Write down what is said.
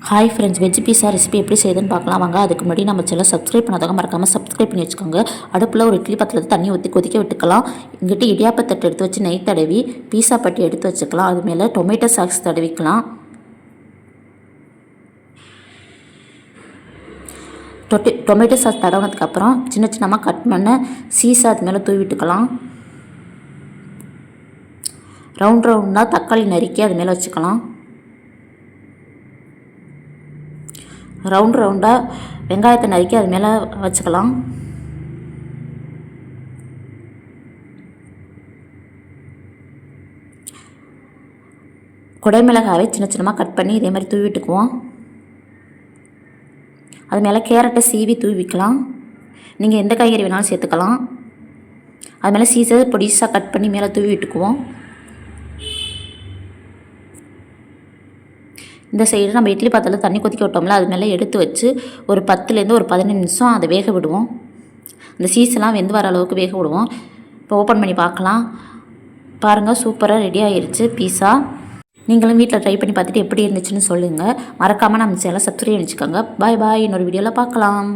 Hi friends, veg பீஸா recipe எப்படி செய்யுதுன்னு பார்க்கலாம் வாங்க. அதுக்கு முன்னாடி நம்ம சேனல் சப்ஸ்கிரைப் பண்ணாதவங்க மறக்காமல் சப்ஸ்கிரைப் பண்ணி வச்சுக்கோங்க. அடுப்பில் ஒரு இட்லி பாத்திரத்தில் தண்ணி ஊற்றி கொதிக்க விட்டுக்கலாம். இங்கிட்ட இடியாப்பத்தட்டு எடுத்து வச்சு நெய் தடவி பீஸா பட்டி எடுத்து வச்சுக்கலாம். அது மேலே டொமேட்டோ சாஸ் தடவிக்கலாம். டொமேட்டோ சாஸ் தடவினதுக்கப்புறம் சின்ன சின்னமாக கட் பண்ண சீஸை அது மேலே தூவி விட்டுக்கலாம். ரவுண்டாக தக்காளி நறுக்கி அது மேலே வச்சுக்கலாம். ரவுண்டாக வெங்காயத்தை நறுக்கி அது மேலே வச்சுக்கலாம். குடைமிளகாவை சின்ன சின்னமாக கட் பண்ணி இதே மாதிரி தூவி விட்டுக்குவோம். அது மேலே கேரட்டை சீவி தூவிக்கலாம். நீங்கள் எந்த காய்கறி வேணாலும் சேர்த்துக்கலாம். அது மேலே சீஸை பொடிசாக கட் பண்ணி மேலே தூவி விட்டுக்குவோம். இந்த சைடு நம்ம இட்லி பாத்திரத்தில் தண்ணி கொதிக்க விட்டோம்ல, அது மேலே எடுத்து வச்சு ஒரு 10லேருந்து ஒரு 15 நிமிஷம் அதை வேக விடுவோம். அந்த சீஸெல்லாம் வெந்து வர அளவுக்கு வேக விடுவோம். இப்போ ஓப்பன் பண்ணி பார்க்கலாம். பாருங்கள், சூப்பராக ரெடி ஆகிருச்சு பீஸா. நீங்களும் வீட்டில் ட்ரை பண்ணி பார்த்துட்டு எப்படி இருந்துச்சுன்னு சொல்லுங்கள். மறக்காமல் நம்ம சேனலை சப்ஸ்கிரைப் பண்ணிச்சுக்கோங்க. பாய் பாய். இன்னொரு வீடியோவில் பார்க்கலாம்.